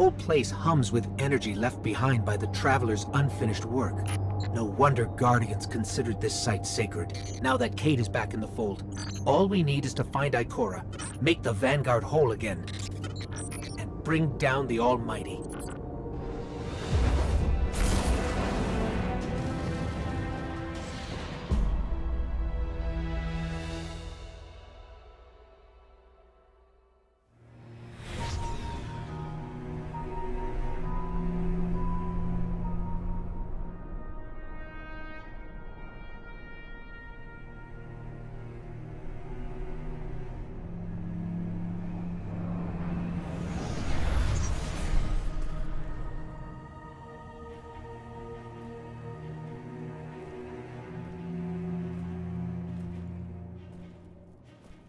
whole place hums with energy left behind by the Traveler's unfinished work. No wonder Guardians considered this site sacred, now that Cade is back in the fold. All we need is to find Ikora, make the Vanguard whole again, and bring down the Almighty.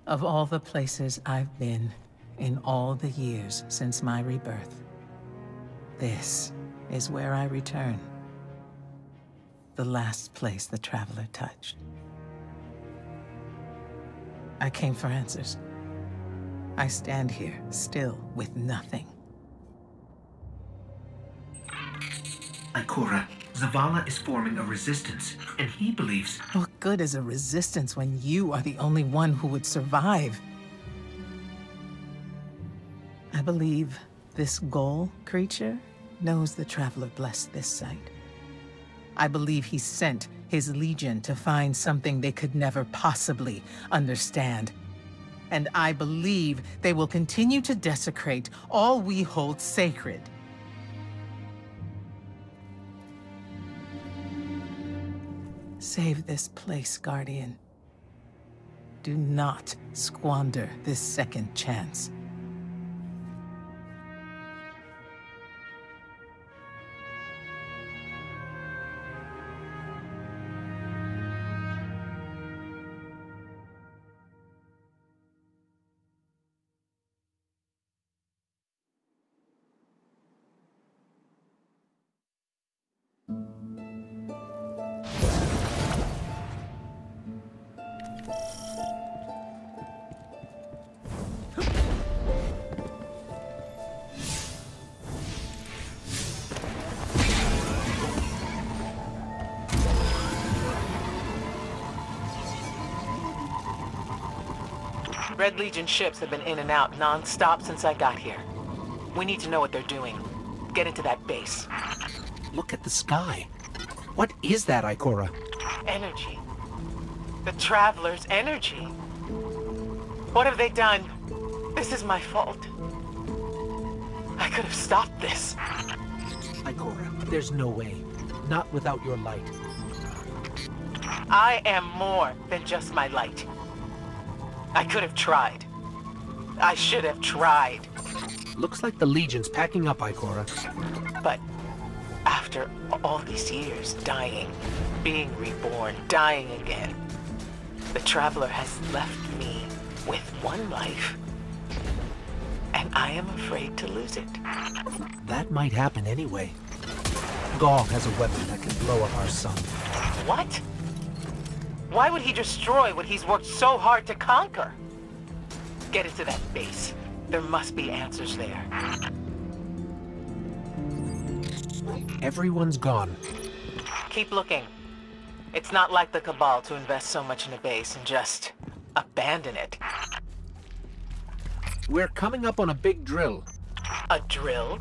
Of all the places I've been in all the years since my rebirth, this is where I return. The last place the Traveler touched. I came for answers. I stand here, still with nothing. Ikora, Zavala is forming a resistance, and he believes... What good is a resistance when you are the only one who would survive? I believe this Ghoul creature knows the Traveler blessed this site. I believe he sent his Legion to find something they could never possibly understand. And I believe they will continue to desecrate all we hold sacred. Save this place, Guardian. Do not squander this second chance. Red Legion ships have been in and out non-stop since I got here. We need to know what they're doing. Get into that base. Look at the sky. What is that, Ikora? Energy. The Traveler's energy. What have they done? This is my fault. I could have stopped this. Ikora, there's no way. Not without your light. I am more than just my light. I could have tried. I should have tried. Looks like the Legion's packing up, Ikora. But after all these years, dying, being reborn, dying again, the Traveler has left me with one life. And I am afraid to lose it. That might happen anyway. Gaul has a weapon that can blow up our sun. What? Why would he destroy what he's worked so hard to conquer? Get into that base. There must be answers there. Everyone's gone. Keep looking. It's not like the Cabal to invest so much in a base and just abandon it. We're coming up on a big drill. A drill?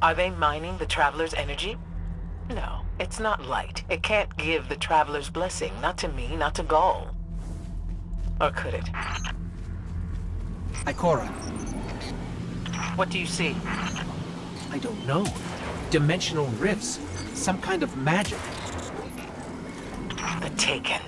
Are they mining the Traveler's energy? No, it's not light. It can't give the Traveler's blessing. Not to me, not to Gaul. Or could it? Ikora. What do you see? I don't know. Dimensional rifts. Some kind of magic. The Taken.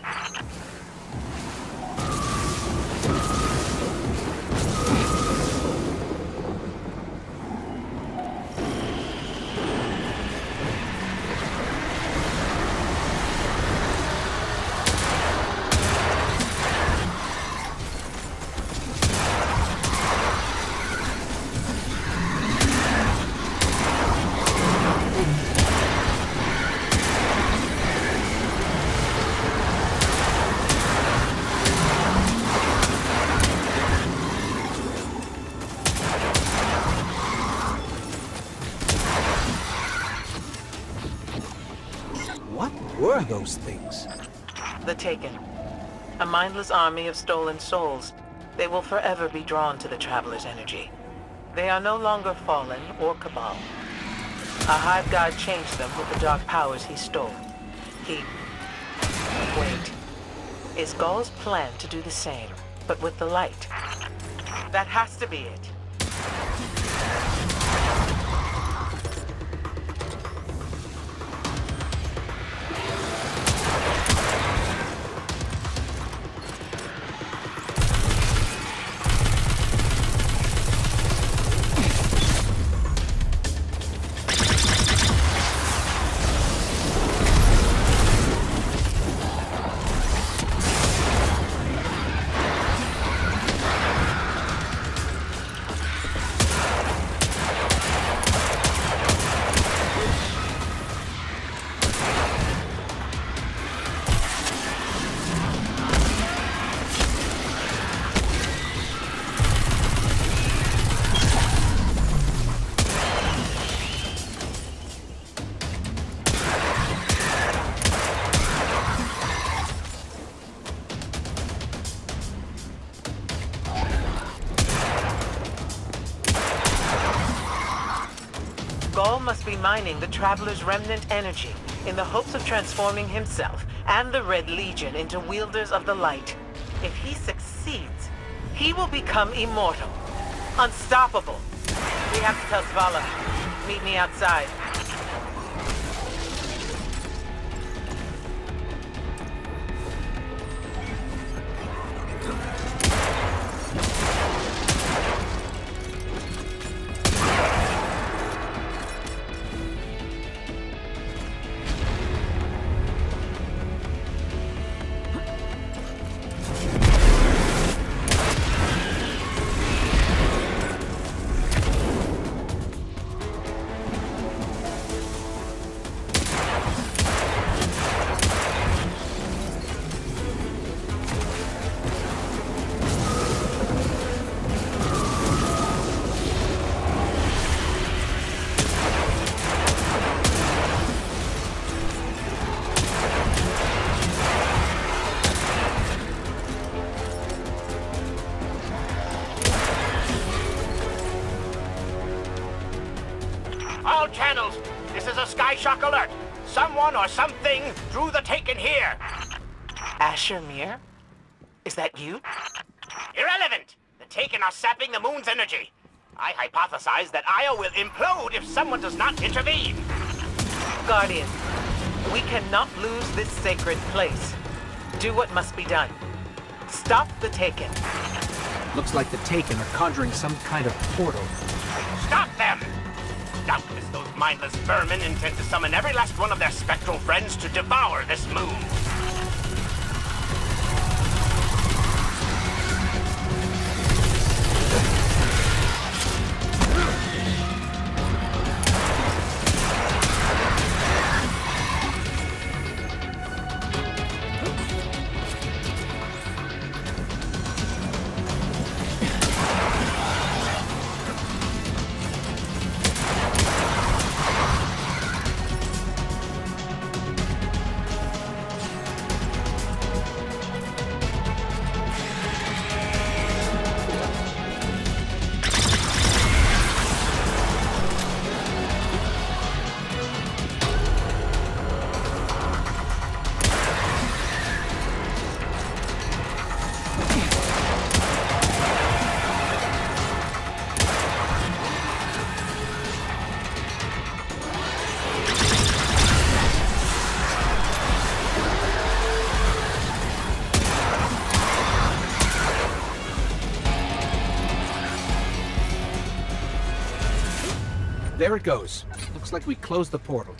were those things? The Taken. A mindless army of stolen souls. They will forever be drawn to the Traveler's energy. They are no longer Fallen or Cabal. A Hive God changed them with the dark powers he stole. Wait. Is Gaul's plan to do the same, but with the light? That has to be it. Gaul must be mining the Traveler's remnant energy in the hopes of transforming himself and the Red Legion into wielders of the light. If he succeeds, he will become immortal, unstoppable. We have to tell Svala. Meet me outside. All channels, this is a Sky Shock alert. Someone or something drew the Taken here. Asher Mir? Is that you? Irrelevant. The Taken are sapping the moon's energy. I hypothesize that Io will implode if someone does not intervene. Guardian, we cannot lose this sacred place. Do what must be done. Stop the Taken. Looks like the Taken are conjuring some kind of portal. Stop them! Doubtless those mindless vermin intend to summon every last one of their spectral friends to devour this moon. There it goes. Looks like we closed the portal.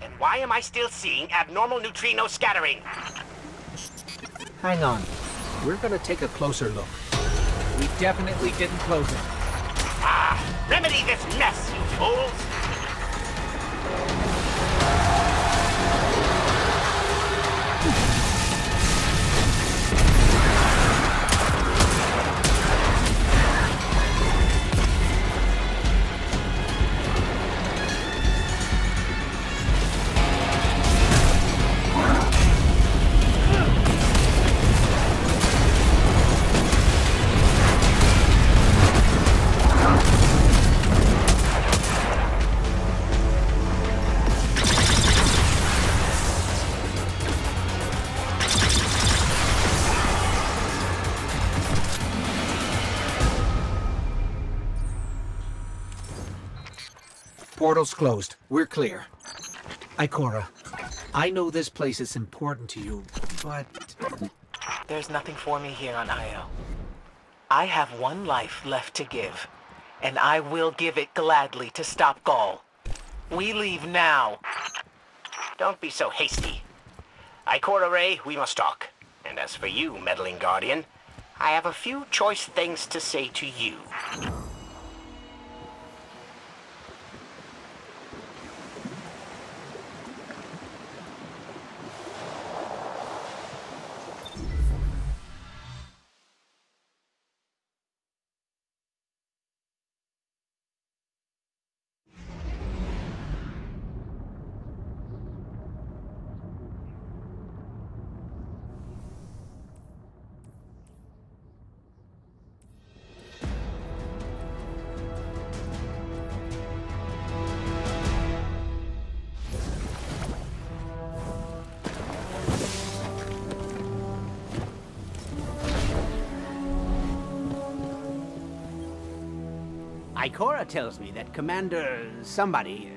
And why am I still seeing abnormal neutrino scattering? Hang on. We're gonna take a closer look. We definitely didn't close it. Ah, remedy this mess, you fools! Portal's closed. We're clear. Ikora, I know this place is important to you, but... There's nothing for me here on Io. I have one life left to give, and I will give it gladly to stop Gaul. We leave now. Don't be so hasty. Ikora Ray, we must talk. And as for you, meddling Guardian, I have a few choice things to say to you. Ikora tells me that Commander somebody,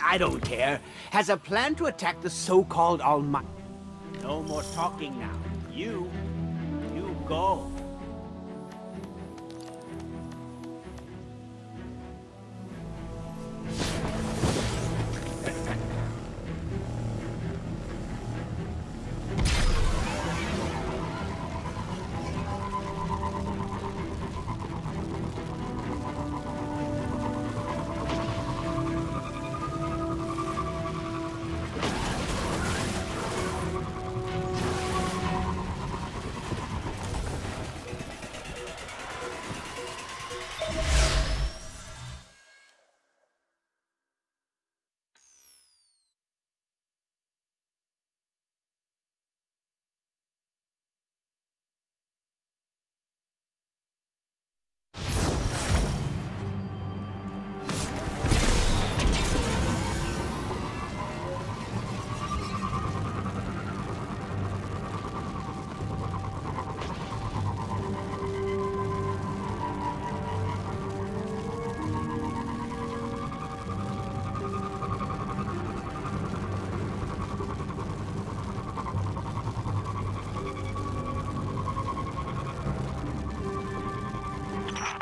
I don't care, has a plan to attack the so-called Almighty. No more talking now. You go.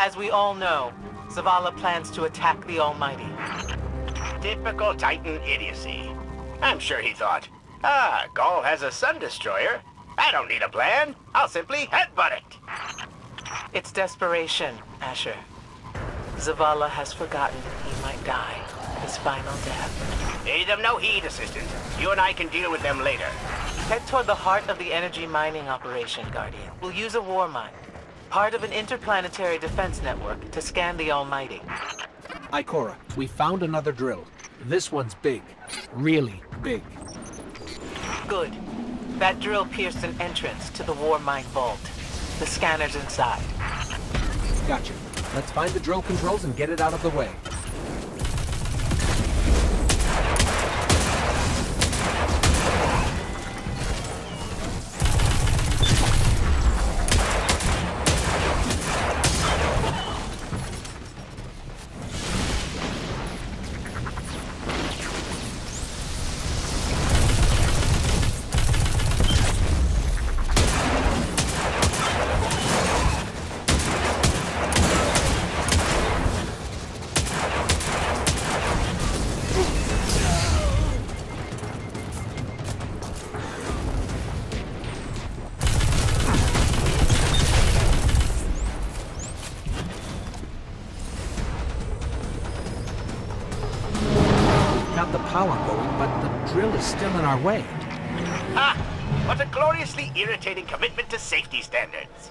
As we all know, Zavala plans to attack the Almighty. Typical Titan idiocy. I'm sure he thought, Gaul has a sun destroyer. I don't need a plan. I'll simply headbutt it. It's desperation, Asher. Zavala has forgotten he might die. His final death. Pay them no heed, Assistant. You and I can deal with them later. Head toward the heart of the energy mining operation, Guardian. We'll use a war mine, part of an interplanetary defense network, to scan the Almighty. Ikora, we found another drill. This one's big. Really big. Good. That drill pierced an entrance to the war mine vault. The scanner's inside. Gotcha. Let's find the drill controls and get it out of the way. Got the power going, but the drill is still in our way. Ha! What a gloriously irritating commitment to safety standards.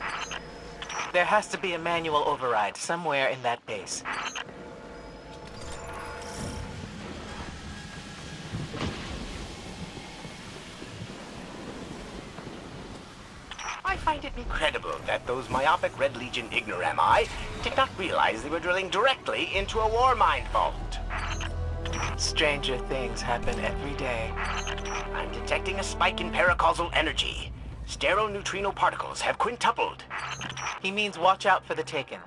There has to be a manual override somewhere in that base. I find it incredible that those myopic Red Legion ignorami did not realize they were drilling directly into a war mine vault. Stranger things happen every day. I'm detecting a spike in paracausal energy. Sterile neutrino particles have quintupled. He means watch out for the Taken.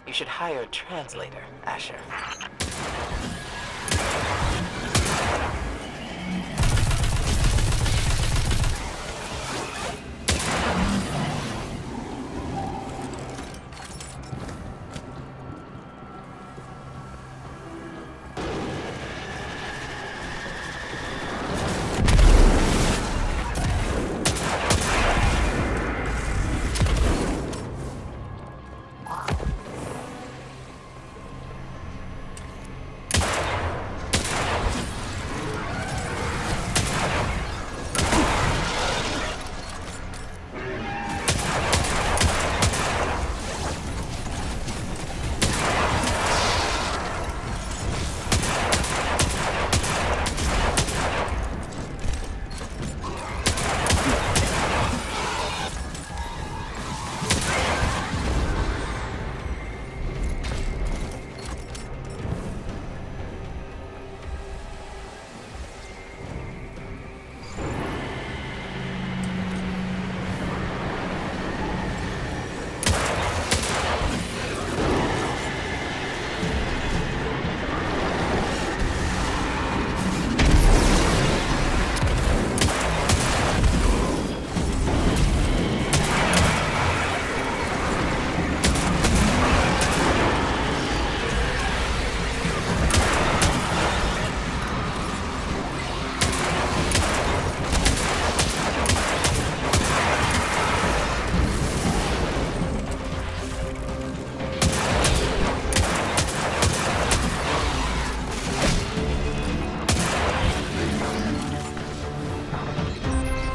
You should hire a translator, Asher.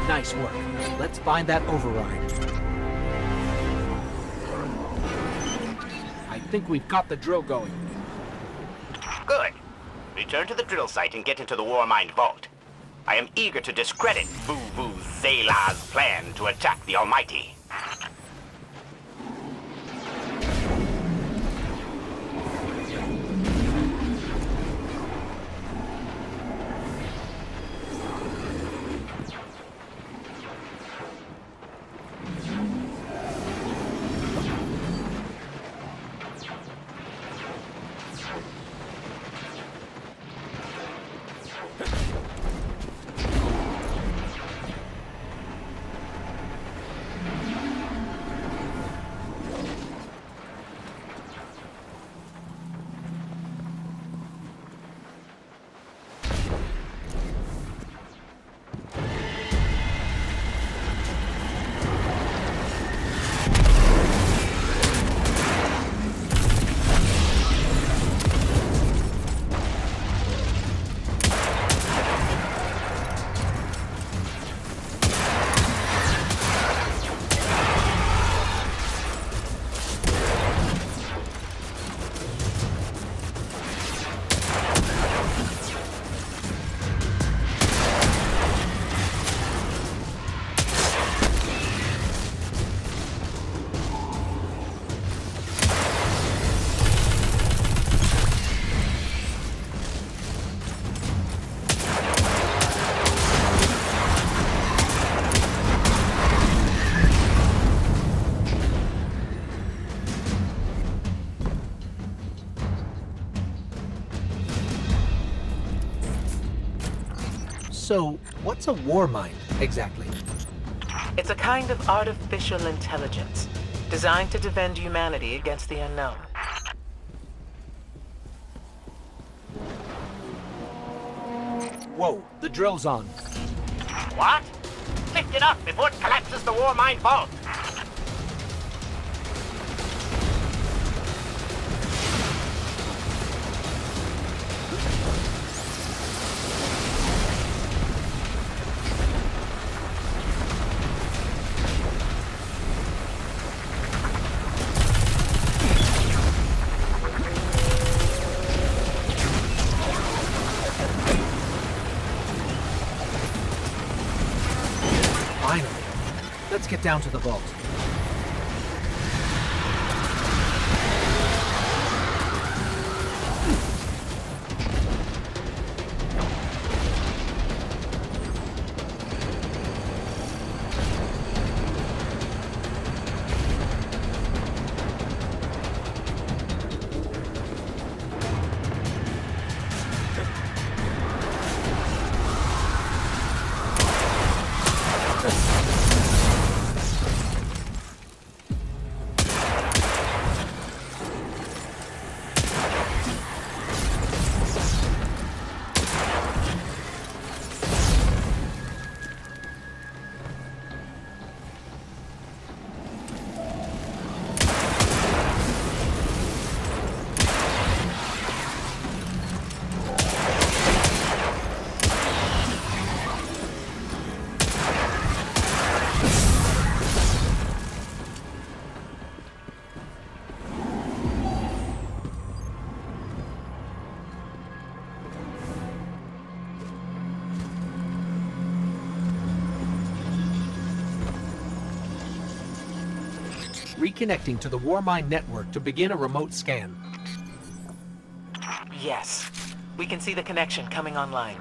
Nice work. Let's find that override. I think we've got the drill going. Good. Return to the drill site and get into the Warmind vault. I am eager to discredit Vu Zela's plan to attack the Almighty. So, what's a Warmind, exactly? It's a kind of artificial intelligence designed to defend humanity against the unknown. Whoa, the drill's on. What? Lift it up before it collapses the Warmind vault! Finally. Let's get down to the vault. Reconnecting to the Warmind network to begin a remote scan. Yes. We can see the connection coming online.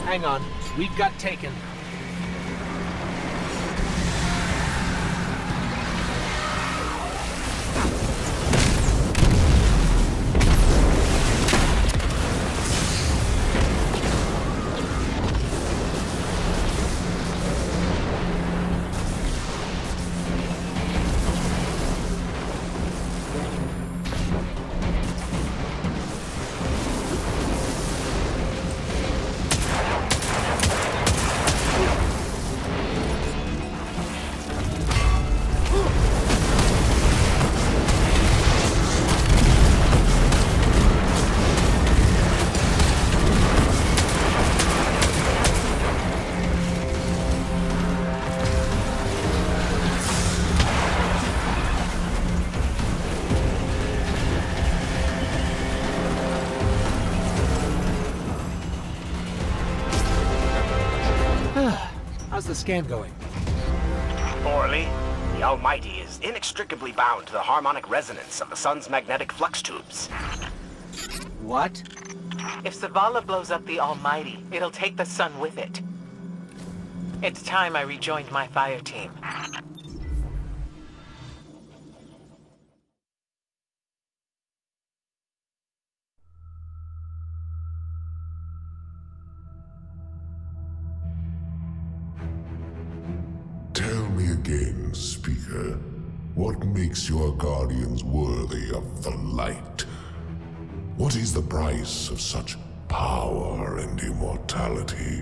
Hang on. We've got taken. How's the scan going? Poorly. The Almighty is inextricably bound to the harmonic resonance of the sun's magnetic flux tubes. What? If Zavala blows up the Almighty, it'll take the sun with it. It's time I rejoined my fire team. Tell me again, Speaker, what makes your guardians worthy of the light? What is the price of such power and immortality?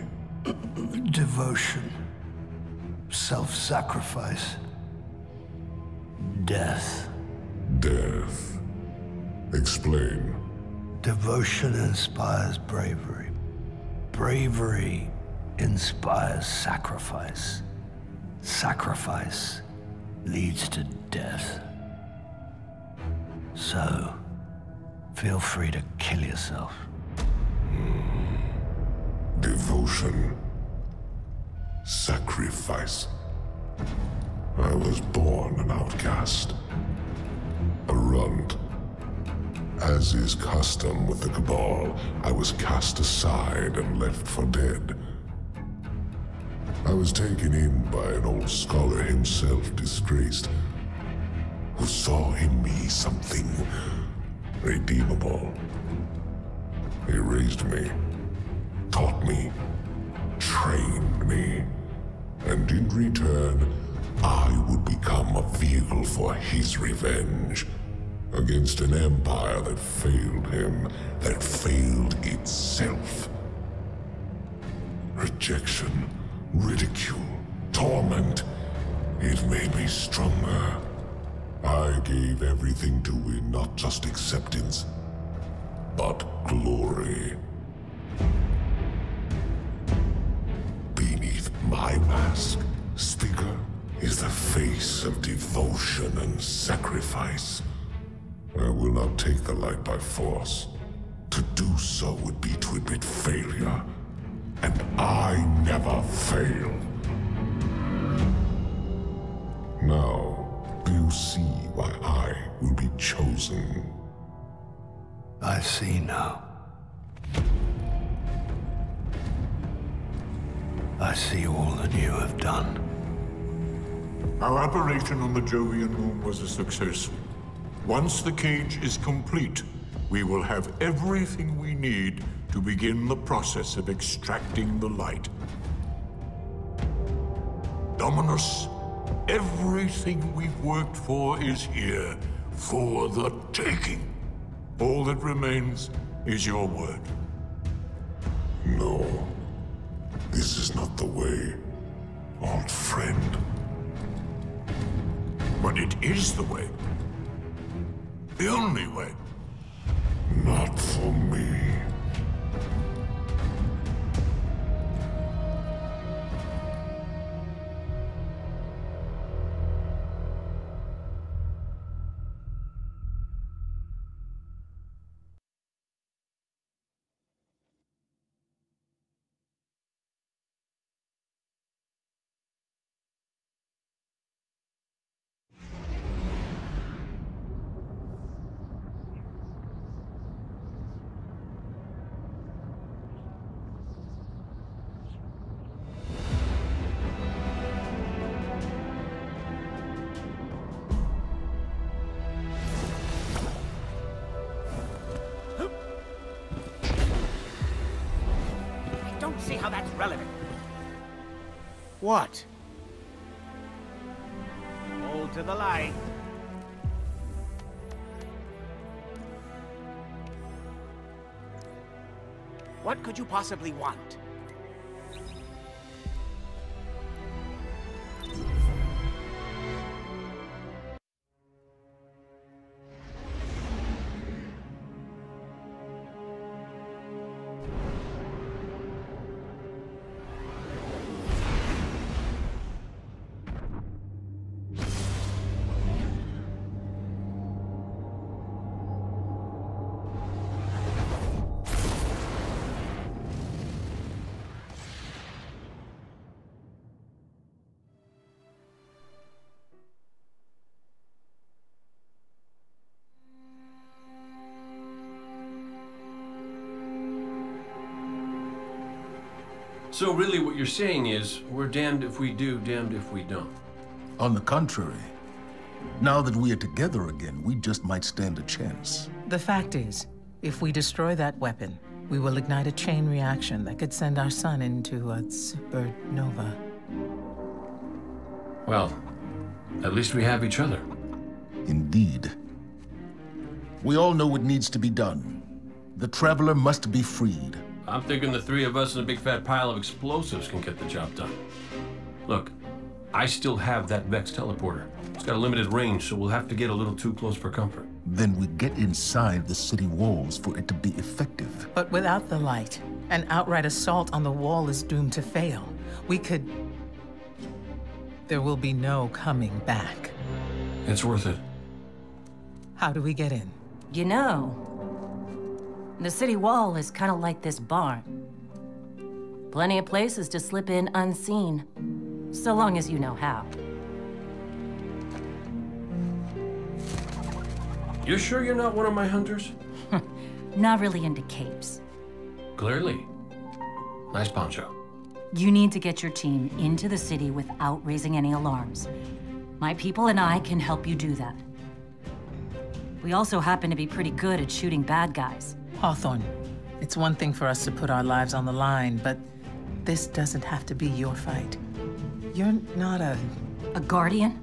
Devotion. Self-sacrifice. Death. Death. Explain. Devotion inspires bravery. Bravery inspires sacrifice. Sacrifice leads to death. So, feel free to kill yourself. Devotion. Sacrifice. I was born an outcast. A runt. As is custom with the Cabal, I was cast aside and left for dead. I was taken in by an old scholar himself disgraced, who saw in me something redeemable. He raised me, taught me, trained me, and in return, I would become a vehicle for his revenge against an empire that failed him, that failed itself. Rejection, ridicule, torment. It made me stronger. I gave everything to win not just acceptance, but glory. Beneath my mask, Speaker, is the face of devotion and sacrifice. I will not take the light by force. To do so would be to admit failure. And I never fail. Now, do you see why I will be chosen? I see now. I see all that you have done. Our operation on the Jovian moon was a success. Once the cage is complete, we will have everything we need to begin the process of extracting the light. Dominus, everything we've worked for is here, for the taking. All that remains is your word. No. This is not the way, old friend. But it is the way. The only way. Not for me. don't see how that's relevant. What? Hold to the light. What could you possibly want? So really what you're saying is, we're damned if we do, damned if we don't. On the contrary, now that we are together again, we just might stand a chance. The fact is, if we destroy that weapon, we will ignite a chain reaction that could send our sun into a supernova. Well, at least we have each other. Indeed. We all know what needs to be done. The Traveler must be freed. I'm thinking the three of us and a big fat pile of explosives can get the job done. Look, I still have that Vex teleporter. It's got a limited range, so we'll have to get a little too close for comfort. Then we get inside the city walls for it to be effective. But without the light, an outright assault on the wall is doomed to fail. We could... There will be no coming back. It's worth it. How do we get in? You know, the city wall is kind of like this barn. Plenty of places to slip in unseen, so long as you know how. You sure you're not one of my hunters? Not really into capes. Clearly. Nice poncho. You need to get your team into the city without raising any alarms. My people and I can help you do that. We also happen to be pretty good at shooting bad guys. Hawthorne, it's one thing for us to put our lives on the line, but this doesn't have to be your fight. You're not a guardian?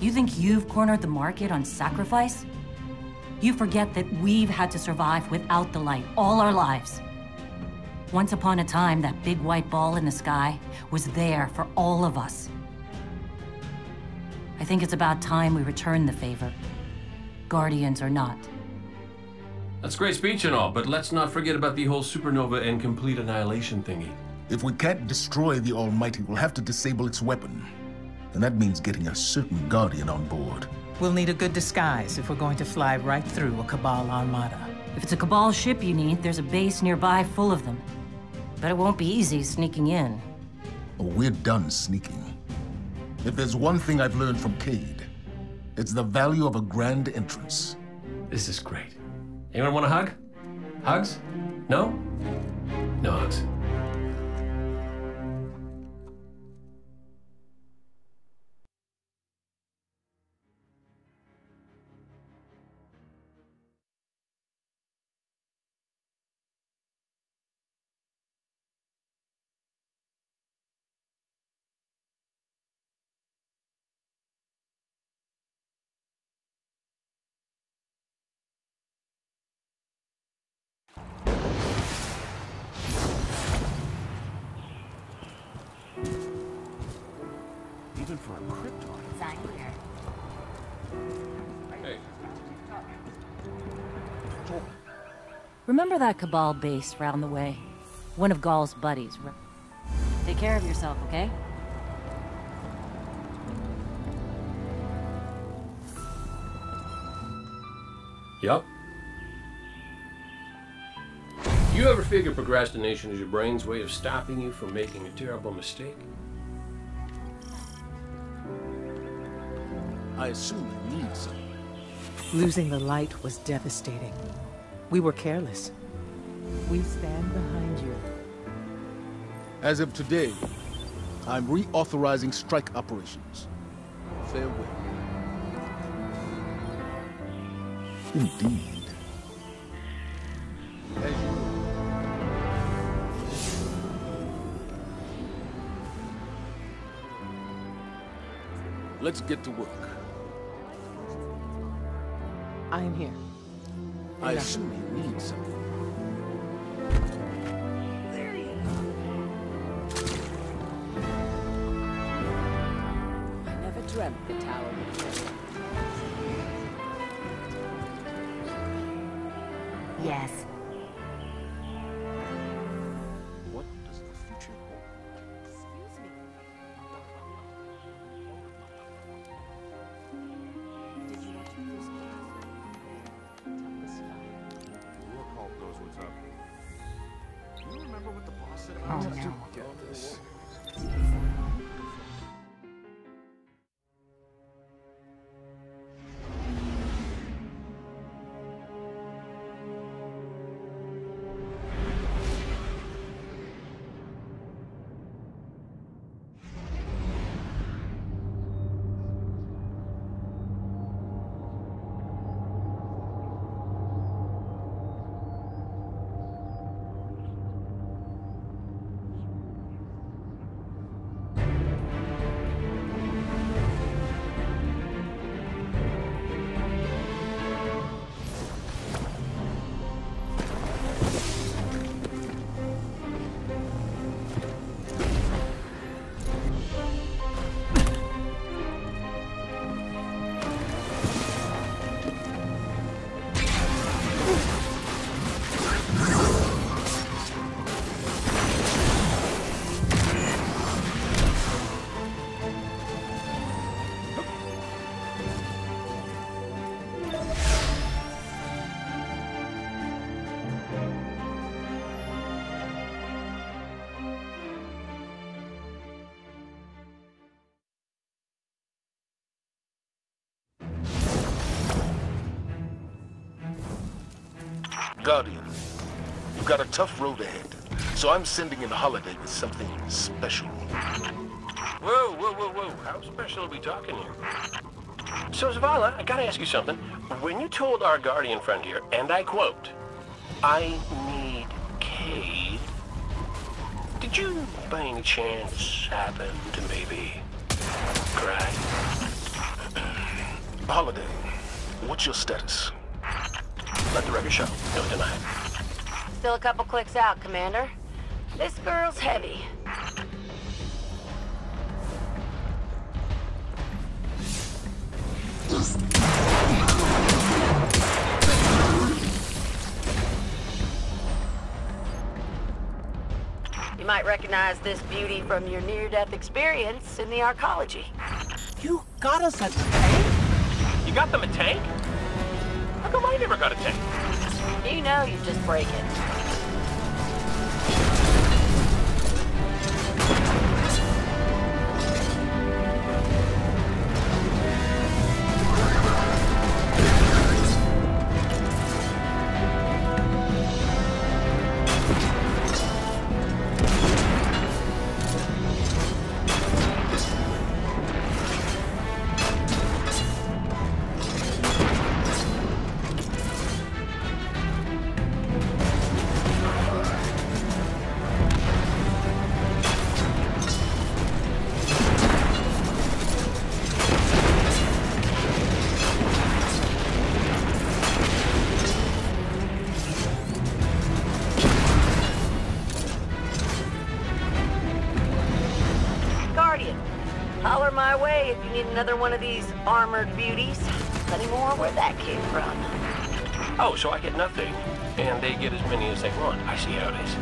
You think you've cornered the market on sacrifice? You forget that we've had to survive without the light all our lives. Once upon a time, that big white ball in the sky was there for all of us. I think it's about time we return the favor, guardians or not. That's great speech and all, but let's not forget about the whole supernova and complete annihilation thingy. If we can't destroy the Almighty, we'll have to disable its weapon. And that means getting a certain Guardian on board. We'll need a good disguise if we're going to fly right through a Cabal armada. If it's a Cabal ship you need, there's a base nearby full of them. But it won't be easy sneaking in. Oh, we're done sneaking. If there's one thing I've learned from Cade, it's the value of a grand entrance. This is great. Anyone want a hug? Hugs? No? No hugs. Even for a Krypton. Sign here. Hey. Remember that Cabal base round the way? One of Gaul's buddies. Take care of yourself, okay? Yup. You ever figure procrastination is your brain's way of stopping you from making a terrible mistake? I assume you need some. Losing the light was devastating. We were careless. We stand behind you. As of today, I'm reauthorizing strike operations. Farewell. Indeed. As you know. Let's get to work. I am here. I assume you need something. I never dreamt the tower would fall. Yes. What does the future hold? Excuse me. Did you want to use Warcall knows what's up. Do you remember what the boss said Oh, about us? no. Get this. Guardian, you've got a tough road ahead, so I'm sending in a holiday with something special. Whoa, whoa, whoa, whoa. How special are we talking here? So, Zavala, I gotta ask you something. When you told our Guardian friend here, and I quote, "I need Cade," did you, by any chance, happen to maybe cry? Holiday, what's your status? Let the record show. Don't deny it. Still a couple clicks out, Commander. This girl's heavy. You might recognize this beauty from your near-death experience in the archaeology. You got us a tank? You got them a tank? How come I never got a tank? You know you just break it. Holler my way if you need another one of these armored beauties. Plenty more where that came from. Oh, so I get nothing, and they get as many as they want. I see how it is.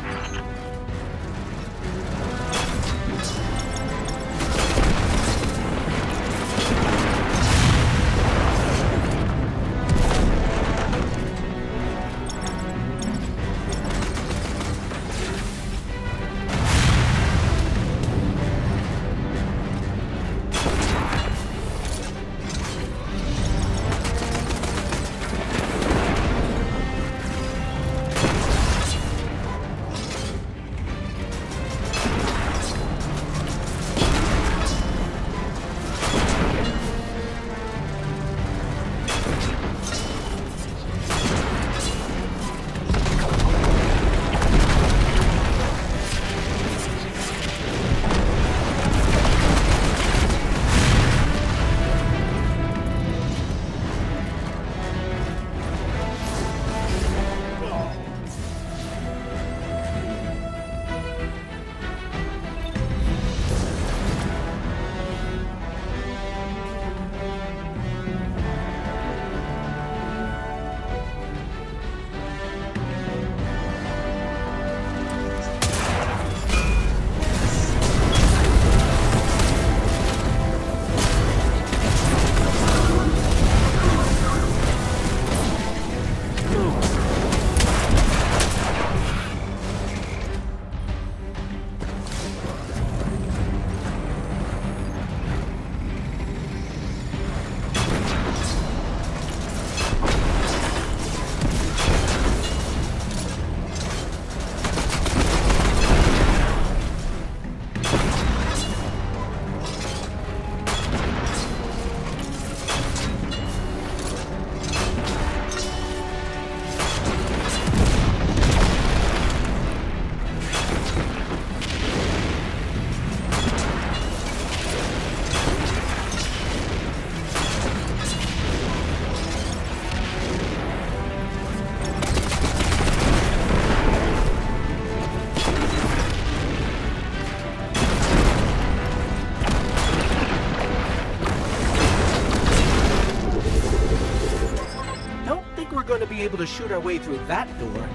be able to shoot our way through that door.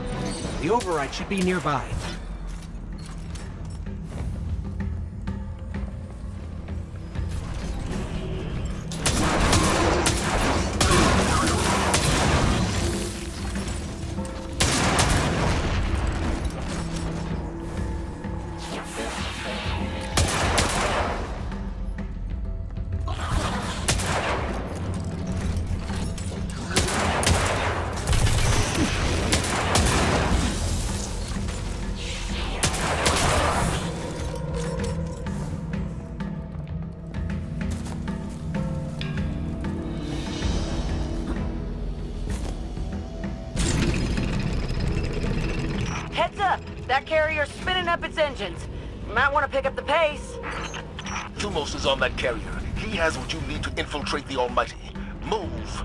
The override should be nearby. Heads up! That carrier's spinning up its engines. Might want to pick up the pace. Thumos is on that carrier. He has what you need to infiltrate the Almighty. Move!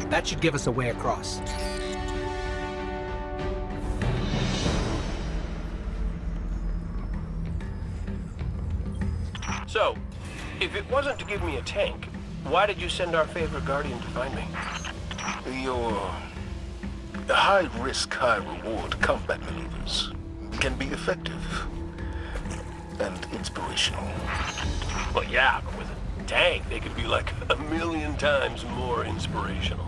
That should give us a way across. So, if it wasn't to give me a tank, why did you send our favorite Guardian to find me? Your high-risk, high-reward combat maneuvers can be effective and inspirational. Well, yeah, but with a tank, they could be like 1,000,000 times more inspirational.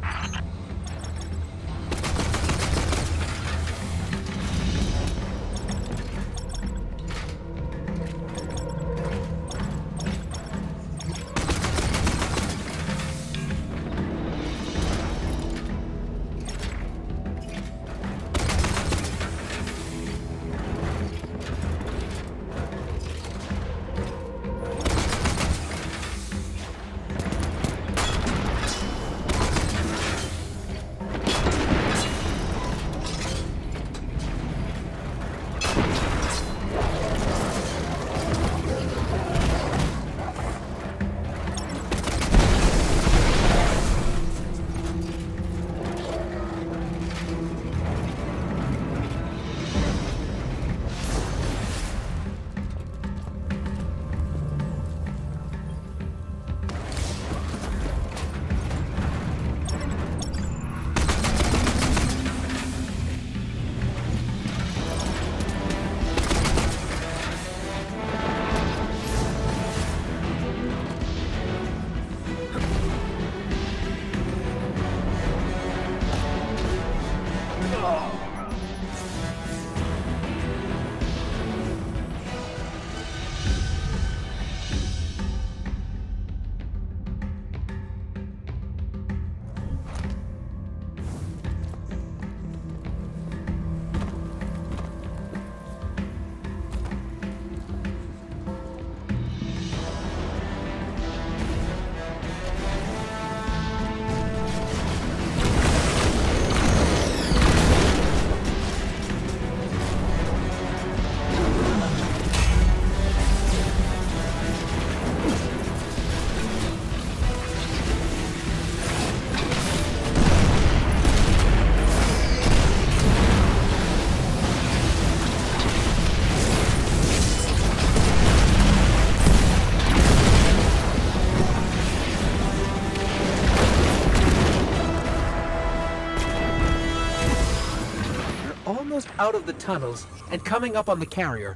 almost out of the tunnels and coming up on the carrier.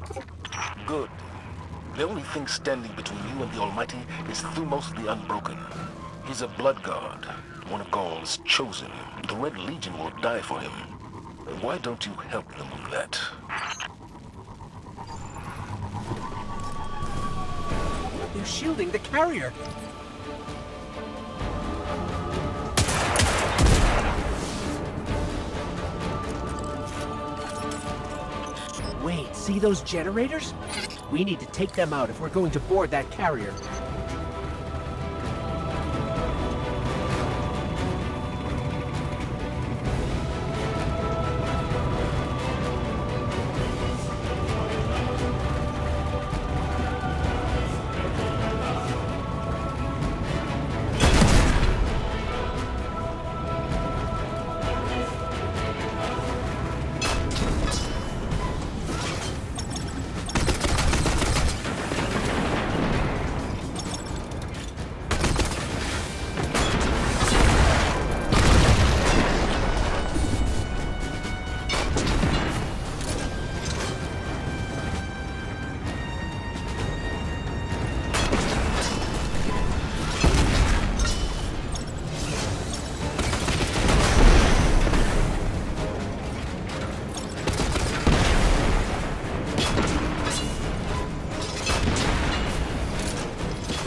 Good. The only thing standing between you and the Almighty is Thumos the Unbroken. He's a blood god, one of Gaul's chosen. The Red Legion will die for him. Why don't you help them with that? They're shielding the carrier. Wait, see those generators? We need to take them out if we're going to board that carrier.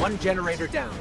One generator down.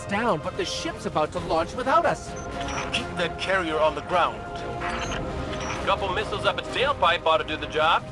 Down, but the ship's about to launch without us. Keep that carrier on the ground. Couple missiles up its tailpipe ought to do the job.